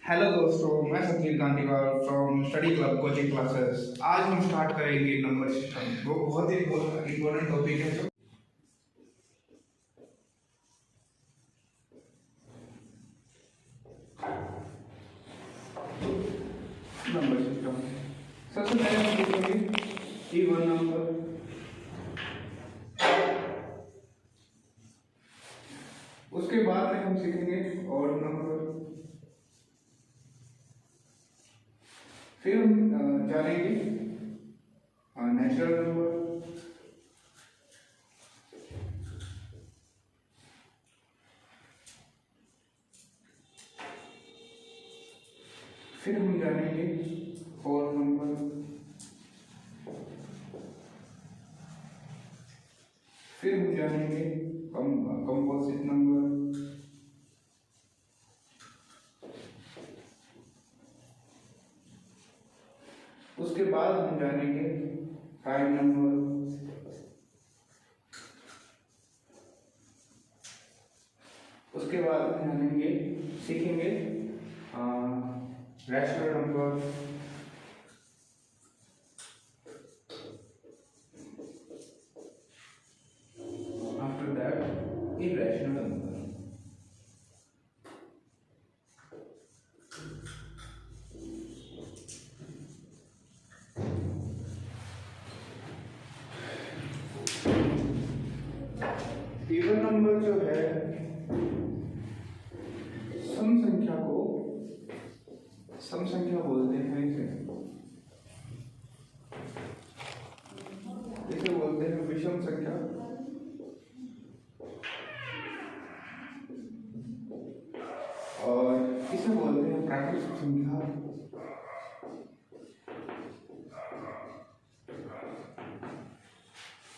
Hello दोस्तों, मैं Satish Gandhiwal from study club coaching classes. आज हम स्टार्ट करेंगे नंबर सिस्टम। वो बहुत ही इम्पोर्टेंट टॉपिक है। जो नंबर सिस्टम सबसे पहले हम देखेंगे इवन नंबर, उसके बाद में हम सीखेंगे ऑड नंबर, फिर हम जानेंगे नेचुरल नंबर, फिर हम जानेंगे ऑड नंबर, फिर हम जानेंगे कंपोजिट नंबर, उसके बाद हम जानेंगे प्राइम नंबर, उसके बाद हम जानेंगे सीखेंगे rational number, after that irrational number. Even number जो है सम संख्या बोलते हैं इसे बोलते हैं विषम संख्या, और इसे बोलते हैं प्राकृतिक संख्या,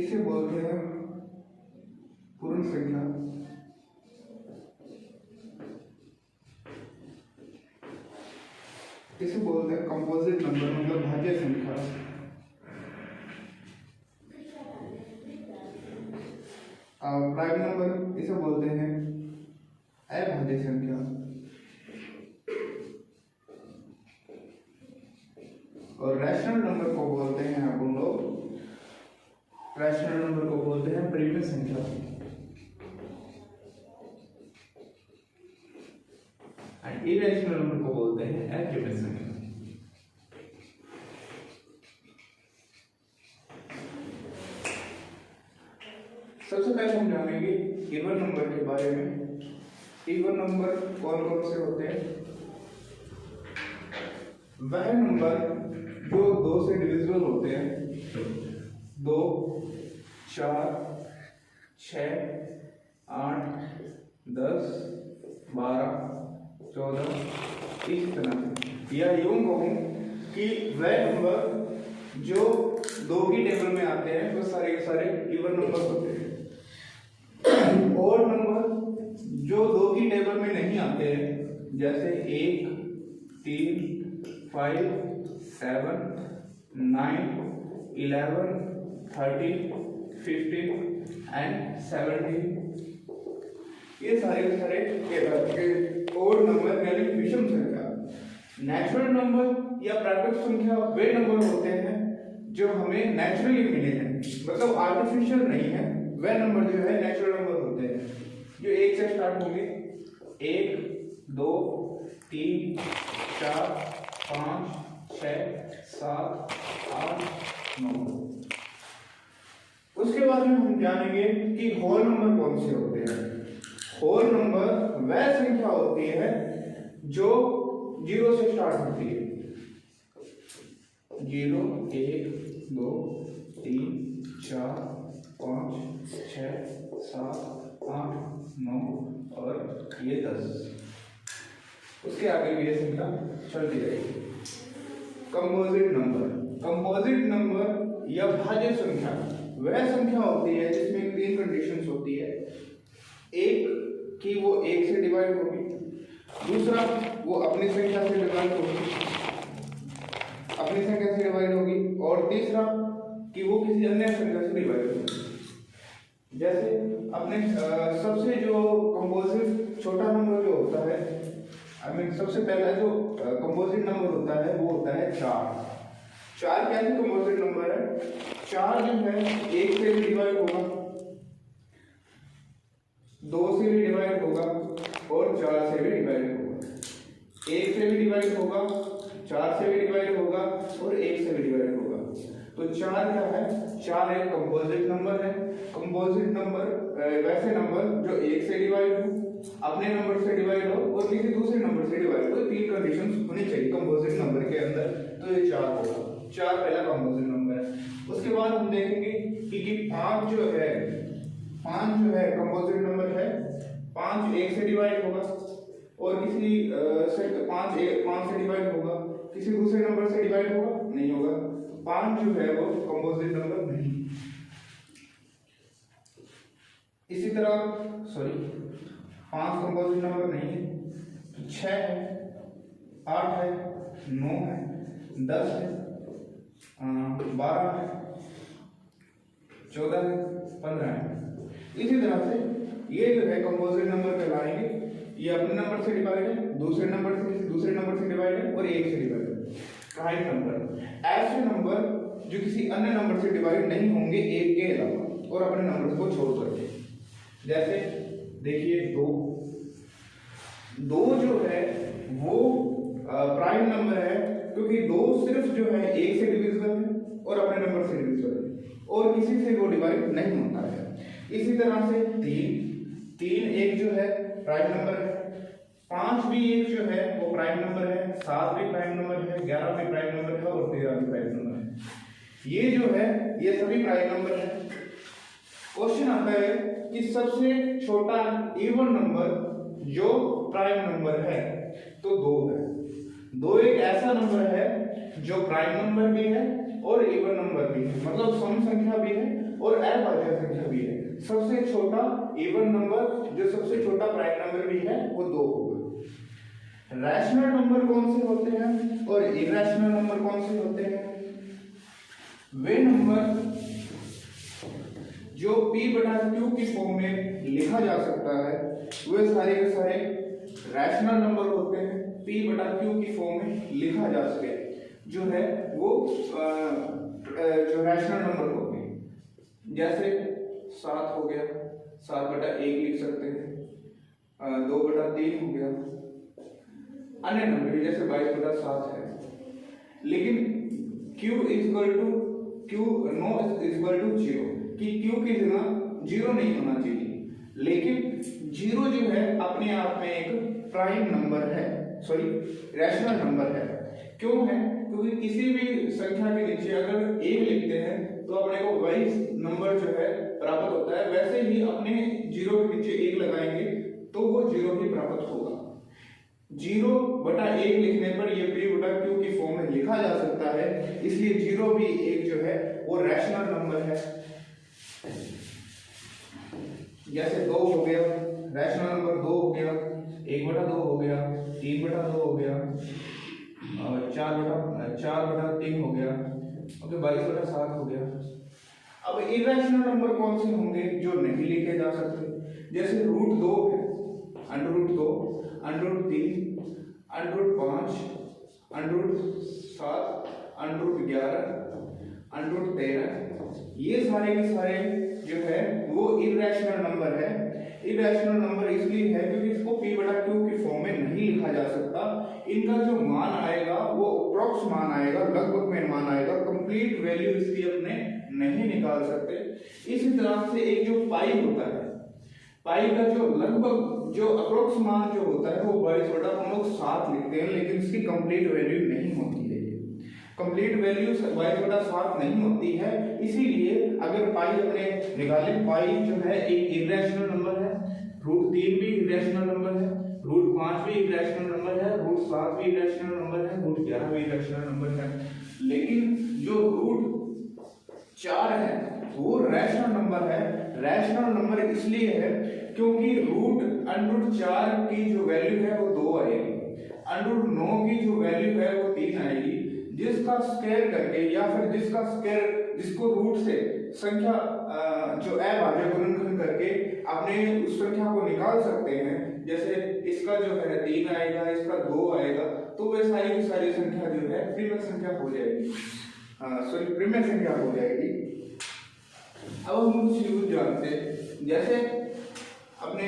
इसे बोलते हैं पूर्ण संख्या, इसे बोलते हैं कंपोजिट नंबर मतलब भाज्य संख्या, प्राइम नंबर इसे बोलते हैं अभाज्य संख्या, और रैशनल नंबर को बोलते हैं अपन लोग परिमेय संख्या, एंड इरेशनल नंबर को बोलते हैं अपरिमेय संख्या। सबसे पहले हम जानेंगे इवन नंबर के बारे में। इवन नंबर कौन कौन से होते हैं? वह नंबर जो 2 से डिविजिबल होते हैं, 2, 4, 6, 8, 10, 12, 14, इस तरह से, या यूं कहूं कि वह नंबर जो 2 की टेबल में आते हैं वो सारे के सारे इवन नंबर होते हैं। और नंबर जो 2 की टेबल में नहीं आते हैं, जैसे 1, 3, 5, 7, 9, 11, 13, 15 एंड 17, ये सारे के सारे ओड नंबर यानी विषम संख्या। नेचुरल नंबर या प्राकृतिक संख्या वे नंबर होते हैं जो हमें नेचुरली मिले हैं, मतलब आर्टिफिशियल नहीं है। वह नंबर जो है नेचुरल नंबर होते हैं जो 1 से स्टार्ट होंगे। 1, 2, 3, 4, 5, 6, 7, 8, 9। उसके बाद में हम जानेंगे कि होल नंबर कौन से होते हैं। होल नंबर वह संख्या होती है जो 0 से स्टार्ट होती है। 0, 1, 2, 3, 4, 5, 6, 7, 8, 9 और ये 10। उसके आगे भी ये संख्या चलती रहेगी। कंपोजिट नंबर या भाज्य संख्या वह संख्या होती है जिसमें 3 कंडीशंस होती है। एक कि वो 1 से डिवाइड होगी, दूसरा वो अपनी संख्या से डिवाइड होगी, और तीसरा कि वो किसी अन्य संख्या से डिवाइड होगी। जैसे अपने सबसे जो कंपोजिट छोटा नंबर जो होता है, आई मीन उसमें सबसे पहला जो कंपोजिट नंबर होता है वो होता है 4। 4 क्या है कंपोजिट नंबर है। 4 जो है 1 से भी डिवाइड होगा, 2 से भी डिवाइड होगा और 4 से भी डिवाइड होगा। 1 से भी डिवाइड होगा, 4 से भी डिवाइड होगा और 1 से भी डिवाइड होगा। तो 4 क्या है, 4 एक कंपोजिट नंबर है। कंपोजिट नंबर वैसे नंबर जो 1 से डिवाइड हो, अपने नंबर से डिवाइड हो और किसी दूसरे नंबर से डिवाइड हो। 3 कंडीशंस होनी चाहिए कंपोजिट नंबर के अंदर, तो ये 4 होगा। 4 पहला कंपोजिट नंबर है। उसके बाद हम देखेंगे कि 5 जो है, 5 जो है कंपोजिट नंबर है। 5 1 से डिवाइड होगा और किसी से 5 से डिवाइड होगा, किसी दूसरे नंबर से डिवाइड होगा नहीं होगा। 5 जो है वो कंपोजिट नंबर नहीं। इसी तरह 5 कंपोजिट नंबर नहीं है। 6 है, 8 है, 9 है, 10 है, 12 है, 14 है, 15 है। इसी तरह से ये जो है कंपोजिट नंबर कहलाएंगे। ये अपने नंबर से डिवाइड है, दूसरे नंबर से किसी दूसरे नंबर से डिवाइड है और 1 से डिवाइड है। प्राइम नंबर ऐसे नंबर जो किसी अन्य नंबर से डिवाइड नहीं होंगे 1 के अलावा और अपने नंबर को छोड़ करके। जैसे देखिए 2 जो है वो प्राइम नंबर है, क्योंकि 2 सिर्फ जो है 1 से डिविजिबल है और अपने नंबर से डिविजिबल है और किसी से वो डिवाइड नहीं होता है। इसी तरह से 3 एक जो है प्राइम नंबर है। 5 भी एक जो है वो प्राइम नंबर है। 7 भी प्राइम नंबर है, 11 भी प्राइम नंबर है और 13 भी प्राइम नंबर है। ये जो है ये सभी प्राइम नंबर है। क्वेश्चन आता है कि सबसे छोटा इवन नंबर जो प्राइम नंबर है, तो 2 है। 2 एक ऐसा नंबर है जो प्राइम नंबर भी है और इवन नंबर भी है, मतलब सम संख्या भी है और अभाज्य संख्या भी है। सबसे छोटा इवन नंबर जो सबसे छोटा प्राइम नंबर भी है वो 2 होगा। रैशनल नंबर कौन से होते हैं और इरैशनल नंबर कौन से होते हैं? वे नंबर जो p बटा q की फॉर्म में लिखा जा सकता है वे सारे के सारे रैशनल नंबर होते हैं। p बटा q की फॉर्म में लिखा जा सके जो है वो जो रैशनल नंबर होते हैं। जैसे 7 हो गया, 7 बटा 1 लिख सकते हैं। 2 बटा 3 हो गया। अन्य नंबर जैसे 22 बटा 7 है। लेकिन q equal to no equal to 0 कि q की जगह 0 नहीं होना चाहिए। लेकिन 0 जो है अपने आप में एक प्राइम नंबर है, रैशनल नंबर है। क्यों है? क्योंकि किसी भी संख्या के नीचे अगर 1 लिखते हैं तो अपने को वही नंबर जो है प्राप्त होता है। वैसे ही अपने 0 के नीचे 1 लगाएंगे तो वो 0 ही प्राप्त होगा। 0 बटा 1 लिखने पर ये p बटा q की फॉर्म में लिखा जा सकता है, इसलिए 0 भी एक जो है वो रैशनल नंबर है। जैसे 2 हो गया, रैशनल नंबर 2 हो गया, 1 बटा 2 हो गया, 3 बटा 2 हो गया, 4 बटा 3 हो गया, ओके 22 बटा 7 हो गया। अब इरैशनल नंबर कौन से होंगे जो नहीं लिखे जा सकते? जैसे √2 है, √2, √3, √5, √7, √11, √13, ये सारे के सारे जो है वो इरैशनल नंबर है। इरैशनल नंबर इसलिए है क्योंकि इसको p बटा q की फॉर्म में नहीं लिखा जा सकता। इनका जो मान आएगा वो अप्रॉक्स मान आएगा, लगभग में मान आएगा, कंप्लीट वैल्यू इसकी अपने नहीं निकाल सकते। इसी तरह से एक जो पाई होता है, पाई का जो लगभग जो अप्रोक्स मान जो होता है वो 22 बटा हम लोग 7 लिखते हैं, लेकिन इसकी कंप्लीट वैल्यू नहीं होती है। ये कंप्लीट वैल्यू 22 बटा 7 नहीं होती है। इसीलिए अगर पाई अपने निकाले, पाई जो है एक इरैशनल नंबर है, √3 भी इरैशनल नंबर है, √5 भी इरैशनल नंबर है, √7 भी इरैशनल नंबर है, √11 भी इरैशनल नंबर है। लेकिन जो √4 है वो रैशनल नंबर है। रैशनल नंबर इसलिए है क्योंकि √4 की जो वैल्यू है वो 2 आएगी, √9 की जो वैल्यू है वो 3 आएगी, जिसका स्क्वायर करके या फिर जिसको रूट से संख्या जो अभाज्य गुणनखंड करके अपने उस संख्या को निकाल सकते हैं, जैसे इसका जो है 3 आएगा, इसका 2 आएगा, तो वे सारी की सारी संख्या जो है प्रीमियर संख्या हो जाएगी, सॉरी प्रीमियर संख्या हो जाएगी। अब हम कुछ यूज जानते हैं, जैसे अपने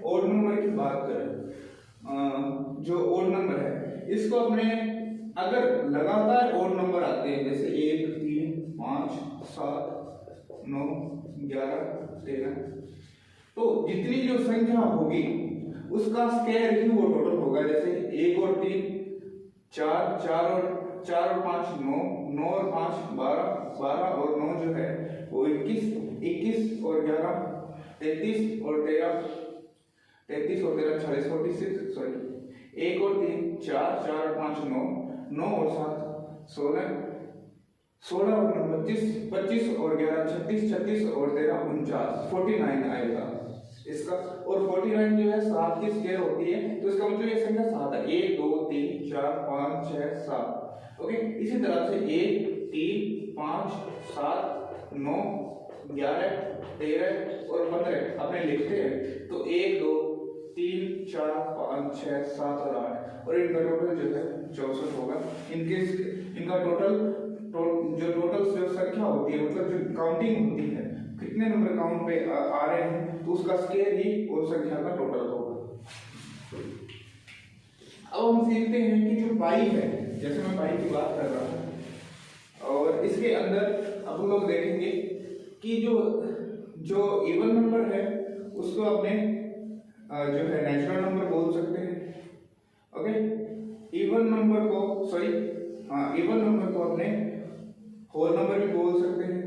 ओड नंबर की बात करें, जो ओड नंबर है इसको अपने अगर लगातार ओड नंबर आते हैं जैसे 1 3 5 7 9 11 13, तो जितनी जो संख्या होगी उसका स्क्वायर ही वो टोटल होगा। जैसे 1 और 3 4, 4 और 5 9, 9 और 5 12, 12 और 9 जो है वो 21, 21 और 11 33 और 13, 33 और 13 40, 46, सॉरी 1 और 3 4, 4 और 5 9, 9 और 7 16, 16 और 9 25, 25 और 11 36, 36 और 13 49, 49 आएगा इसका। और 49 जो है 7 की स्क्वायर होती है, तो इसका मतलब ये संख्या 7 है। 1 2 3 4 5 6 7। ओके, इसी तरह से 1 3 5 7 9 11 13 और 15 अपने लिखते हैं, तो 1 2 3 4 5 6 7 और 8, और इनका टोटल जो है 64 होगा। इनका टोटल जो टोटल जो संख्या होती है, मतलब जो काउंटिंग होती है, कितने नंबर काउंट पे आ रहे हैं, तो उसका स्क्वायर ही उस संख्या का टोटल होगा। अब हम सीखते हैं कि जो पाई है, जैसे मैं पाई की बात कर रहा हूं, और इसके अंदर अब हम लोग देखेंगे कि जो इवन नंबर है उसको अपने जो है नेचुरल नंबर बोल सकते हैं। ओके, इवन नंबर को अपने होल नंबर भी बोल सकते हैं,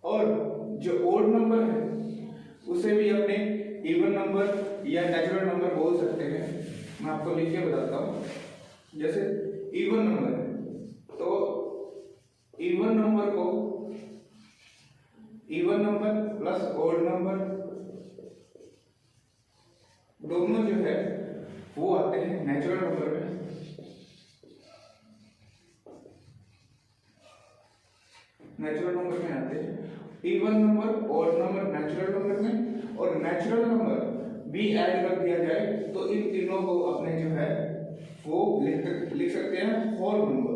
और जो ओड नंबर है उसे भी अपने इवन नंबर या नेचुरल नंबर बोल सकते हैं। मैं आपको लिख के बताता हूँ। जैसे इवन नंबर है, तो even number plus odd number दोनों जो है वो आते हैं नेचुरल नंबर में। नेचुरल नंबर में आते हैं even number, odd number natural number में, और नेचुरल नंबर भी ऐड कर दिया जाए तो इन तीनों को अपने जो है वो लिख सकते हैं होल नंबर।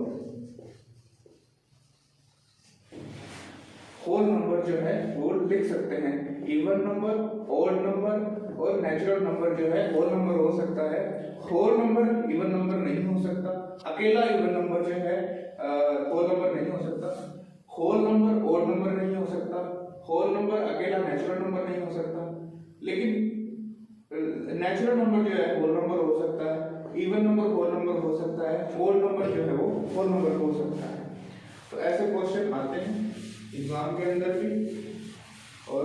होल नंबर जो है वो लिख सकते हैं। इवन नंबर, ओड नंबर और नेचुरल नंबर जो है होल नंबर हो सकता है। होल नंबर इवन नंबर नहीं हो सकता, अकेला इवन नंबर जो है होल नंबर नहीं हो सकता, होल नंबर ओड नंबर नहीं हो सकता, होल नंबर अकेला नेचुरल नंबर नहीं हो सकता, लेकिन नेचुरल नंबर जो है होल नंबर हो सकता है, इवन नंबर होल नंबर हो सकता है, ओड नंबर जो है वो होल नंबर हो सकता है। तो ऐसे क्वेश्चन आते हैं एग्जाम के अंदर भी, और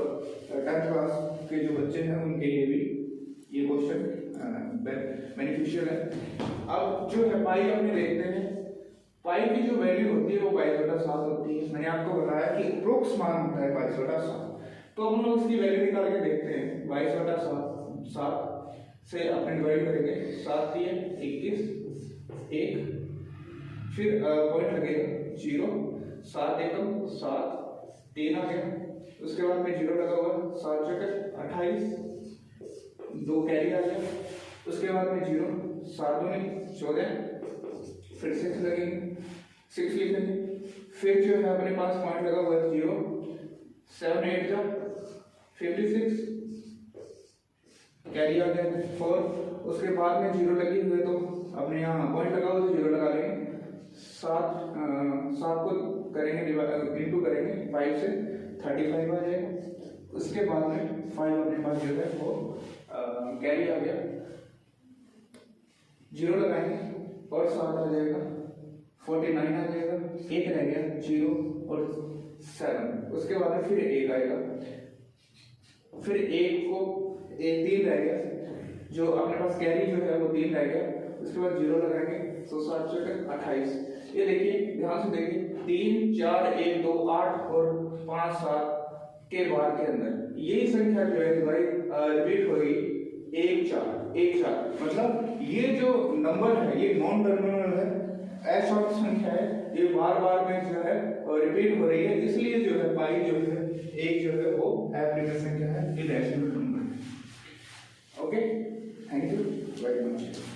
10th क्लास के जो बच्चे हैं उनके लिए भी ये क्वेश्चन बेनिफिशियल है। अब जो है पाई अपने देखते हैं, पाई की जो वैल्यू होती है वो 22/7 होती है। मैंने आपको बताया कि अप्रोक्स मान होता है 22/7, तो हम लोग इसकी वैल्यू निकाल के देखते हैं। 22/7 से अपने डिवाइड करेंगे, 7 दिए 21 1, फिर पॉइंट लगेगा 0, 7 एकम 7 3 आ गया, उसके बाद में 0 लगा हुआ, 7 जगह 28, 2 कैरी आ गया, उसके बाद में 0, 7 दूनी 14, फिर 6 लगेंगे, 6 लिखेंगे, फिर जो है अपने पास पॉइंट लगा हुआ 0, 7 8 जा 56, कैरी आ गया 4, उसके बाद में 0 लगी हुई तो अपने यहाँ पॉइंट लगा हुआ 0 लगा लेंगे, 7 को करेंगे इंटू करेंगे 5 से 35 आ जाएगा, उसके बाद में 5 अपने पास जो है वो कैरी आ गया, 0 लगाएंगे और 7 आ जाएगा, 49 आ जाएगा, 1 रह गया 0 और 7, उसके बाद में फिर 1 आएगा, फिर 1 को 3 रह गया, जो अपने पास कैरी जो है वो 3 रह गया, उसके बाद 0 लगाएंगे तो 7 चौके 28। ये देखिए ध्यान से देखिए, 3 4 1 2 8 और 5 7 के बाद के अंदर यही संख्या जो है रिपीट हो गई 1 4 1 4, मतलब ये जो नंबर है ये नॉन टर्मिनल है, अशॉर्ट संख्या है, ये बार बार में जो है रिपीट हो रही है, इसलिए जो है पाई जो है एक जो है वो एप्रिकल संख्या है, इरेशनल नंबर है। Okay, thank you. वाइट बना